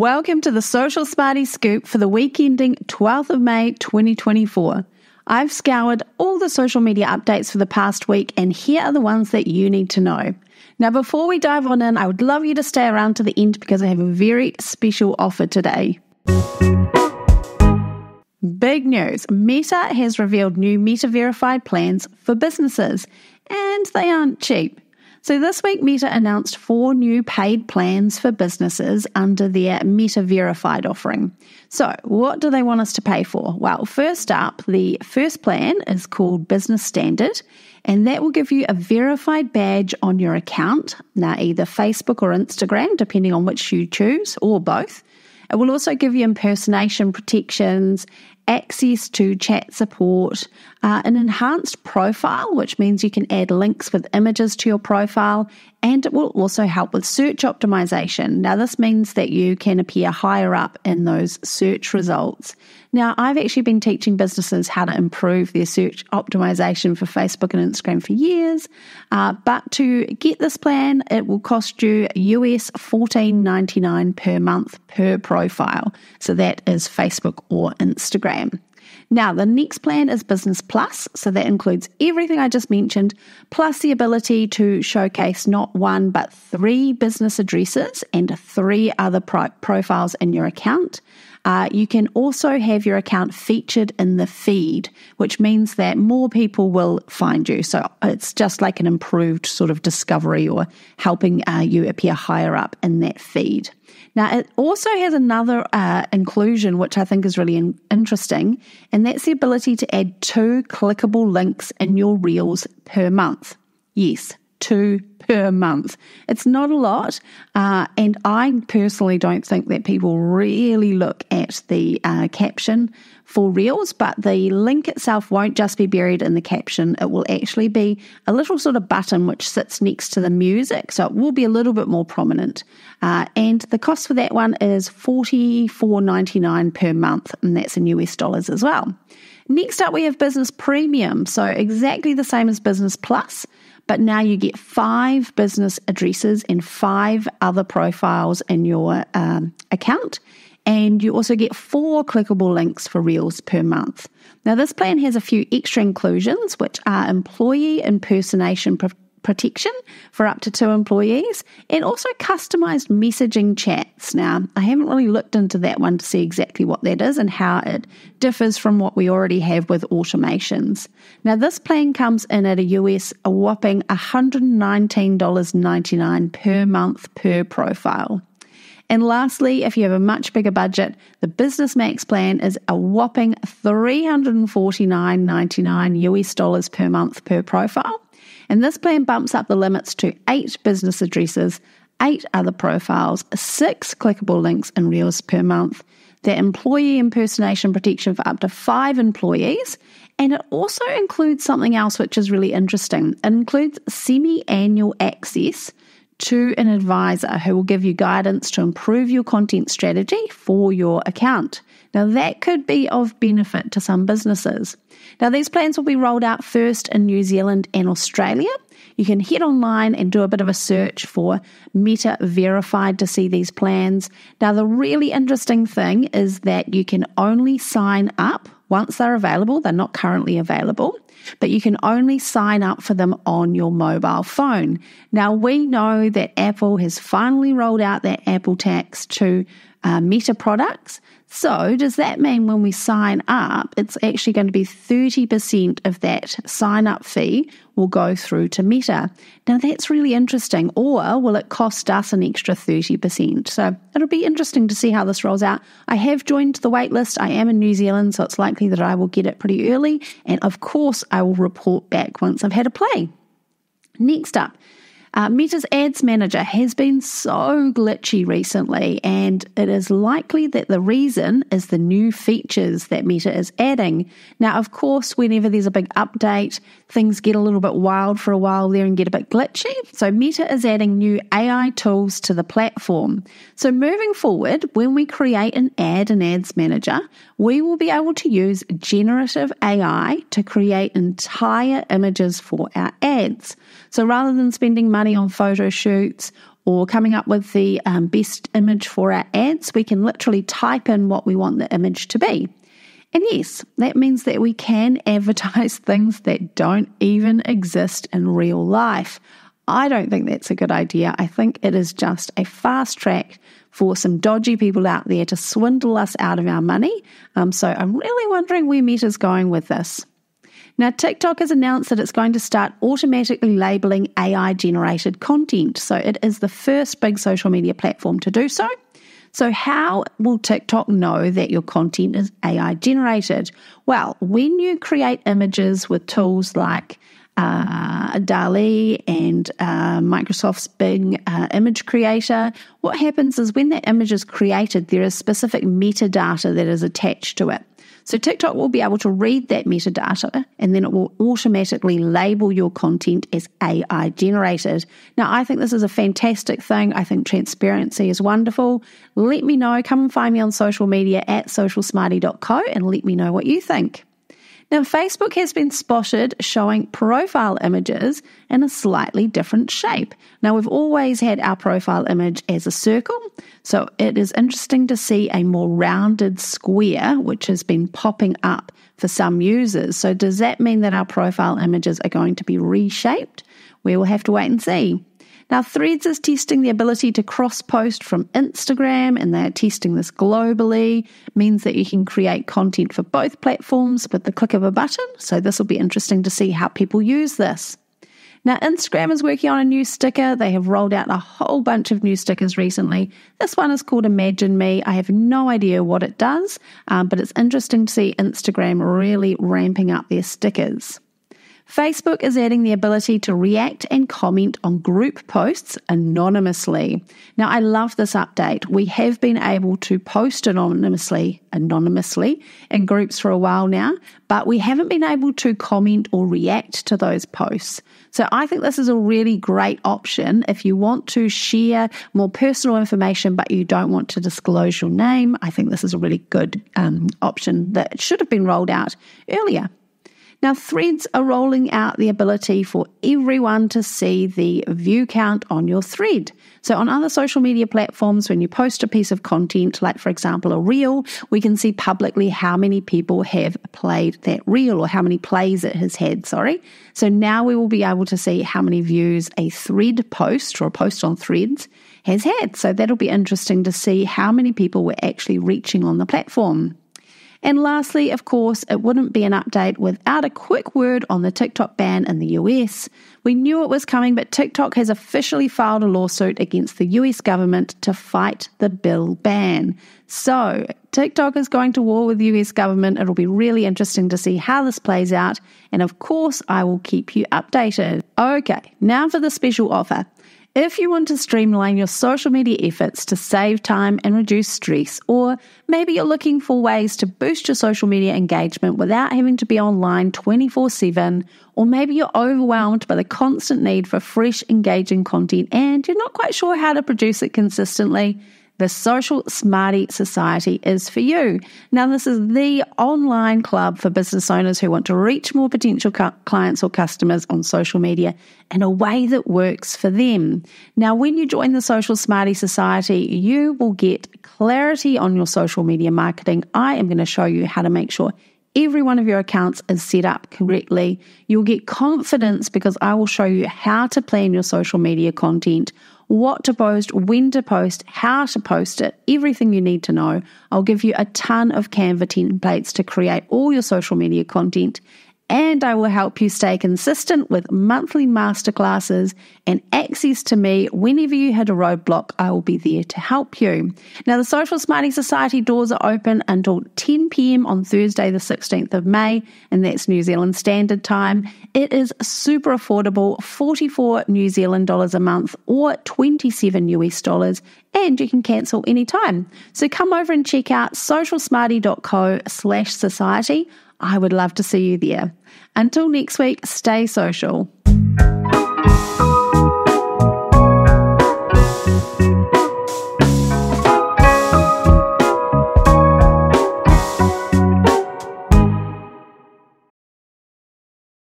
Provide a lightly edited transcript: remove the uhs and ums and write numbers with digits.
Welcome to the Social Smarty Scoop for the week ending 12th of May 2024. I've scoured all the social media updates for the past week, and here are the ones that you need to know. Now, before we dive on in, I would love you to stay around to the end because I have a very special offer today. Big news. Meta has revealed new Meta verified plans for businesses, and they aren't cheap. So this week, Meta announced 4 new paid plans for businesses under their Meta Verified offering. So what do they want us to pay for? Well, first up, the first plan is called Business Standard, and that will give you a verified badge on your account, now either Facebook or Instagram, depending on which you choose, or both. It will also give you impersonation protections, access to chat support, an enhanced profile, which means you can add links with images to your profile, and it will also help with search optimization. Now, this means that you can appear higher up in those search results. Now, I've actually been teaching businesses how to improve their search optimization for Facebook and Instagram for years, but to get this plan, it will cost you US $14.99 per month per profile. So that is Facebook or Instagram. Now, the next plan is Business Plus, so that includes everything I just mentioned, plus the ability to showcase not 1 but 3 business addresses and 3 other profiles in your account. You can also have your account featured in the feed, which means that more people will find you. So it's just like an improved sort of discovery or helping you appear higher up in that feed. Now, it also has another inclusion, which I think is really interesting, and that's the ability to add 2 clickable links in your Reels per month. Yes, 2 per month. It's not a lot, and I personally don't think that people really look at the caption for Reels, but the link itself won't just be buried in the caption. It will actually be a little sort of button which sits next to the music, so it will be a little bit more prominent. And the cost for that one is $44.99 per month, and that's in US dollars as well. Next up, we have Business Premium, so exactly the same as Business Plus, but now you get 5 business addresses and 5 other profiles in your account. And you also get 4 clickable links for Reels per month. Now, this plan has a few extra inclusions, which are employee impersonation protection for up to 2 employees, and also customized messaging chats. Now, I haven't really looked into that one to see exactly what that is and how it differs from what we already have with automations. Now, this plan comes in at a whopping $119.99 per month per profile. And lastly, if you have a much bigger budget, the Business Max plan is a whopping $349.99 US dollars per month per profile. And this plan bumps up the limits to 8 business addresses, 8 other profiles, 6 clickable links and Reels per month, the employee impersonation protection for up to 5 employees, and it also includes something else which is really interesting. It includes semi-annual access to an advisor who will give you guidance to improve your content strategy for your account. Now, that could be of benefit to some businesses. Now, these plans will be rolled out first in New Zealand and Australia. You can head online and do a bit of a search for Meta Verified to see these plans. Now, the really interesting thing is that you can only sign up once they're available. They're not currently available, but you can only sign up for them on your mobile phone. Now, we know that Apple has finally rolled out that Apple tax to Meta products. So does that mean when we sign up, it's actually going to be 30% of that sign-up fee will go through to Meta? Now, that's really interesting. Or will it cost us an extra 30%? So it'll be interesting to see how this rolls out. I have joined the waitlist. I am in New Zealand, so it's likely that I will get it pretty early. And of course, I will report back once I've had a play. Next up, Meta's Ads Manager has been so glitchy recently, and it is likely that the reason is the new features that Meta is adding. Now, of course, whenever there's a big update, things get a little bit wild for a while there and get a bit glitchy. So Meta is adding new AI tools to the platform. So moving forward, when we create an ad in Ads Manager, we will be able to use generative AI to create entire images for our ads. So rather than spending money on photo shoots or coming up with the best image for our ads, we can literally type in what we want the image to be. And yes, that means that we can advertise things that don't even exist in real life. I don't think that's a good idea. I think it is just a fast track for some dodgy people out there to swindle us out of our money. So I'm really wondering where Meta's going with this. Now, TikTok has announced that it's going to start automatically labeling AI-generated content. So it is the first big social media platform to do so. So how will TikTok know that your content is AI-generated? Well, when you create images with tools like DALL-E and Microsoft's Bing image creator, what happens is when that image is created, there is specific metadata that is attached to it. So TikTok will be able to read that metadata and then it will automatically label your content as AI generated. Now, I think this is a fantastic thing. I think transparency is wonderful. Let me know. Come and find me on social media at socialsmarty.co and let me know what you think. Now, Facebook has been spotted showing profile images in a slightly different shape. Now, we've always had our profile image as a circle, so it is interesting to see a more rounded square, which has been popping up for some users. So does that mean that our profile images are going to be reshaped? We will have to wait and see. Now, Threads is testing the ability to cross-post from Instagram, and they're testing this globally. It means that you can create content for both platforms with the click of a button. So this will be interesting to see how people use this. Now, Instagram is working on a new sticker. They have rolled out a whole bunch of new stickers recently. This one is called Imagine Me. I have no idea what it does, but it's interesting to see Instagram really ramping up their stickers. Facebook is adding the ability to react and comment on group posts anonymously. Now, I love this update. We have been able to post anonymously in groups for a while now, but we haven't been able to comment or react to those posts. So I think this is a really great option if you want to share more personal information, but you don't want to disclose your name. I think this is a really good option that should have been rolled out earlier. Now, Threads are rolling out the ability for everyone to see the view count on your thread. So on other social media platforms, when you post a piece of content, like for example a reel, we can see publicly how many people have played that reel or how many plays it has had, So now we will be able to see how many views a thread post or a post on Threads has had. So that'll be interesting to see how many people were actually reaching on the platform. And lastly, of course, it wouldn't be an update without a quick word on the TikTok ban in the US. We knew it was coming, but TikTok has officially filed a lawsuit against the US government to fight the bill ban. So TikTok is going to war with the US government. It'll be really interesting to see how this plays out. And of course, I will keep you updated. Okay, now for the special offer. If you want to streamline your social media efforts to save time and reduce stress, or maybe you're looking for ways to boost your social media engagement without having to be online 24/7, or maybe you're overwhelmed by the constant need for fresh, engaging content and you're not quite sure how to produce it consistently, the Social Smarty Society is for you. Now, this is the online club for business owners who want to reach more potential clients or customers on social media in a way that works for them. Now, when you join the Social Smarty Society, you will get clarity on your social media marketing. I am going to show you how to make sure every one of your accounts is set up correctly. You'll get confidence because I will show you how to plan your social media content, what to post, when to post, how to post it, everything you need to know. I'll give you a ton of Canva templates to create all your social media content, and I will help you stay consistent with monthly masterclasses and access to me. Whenever you hit a roadblock, I will be there to help you. Now, the Social Smarty Society doors are open until 10 p.m. on Thursday, the 16th of May, and that's New Zealand Standard Time. It is super affordable, 44 New Zealand dollars a month or 27 US dollars, and you can cancel anytime. So come over and check out socialsmarty.co/society. I would love to see you there. Until next week, stay social.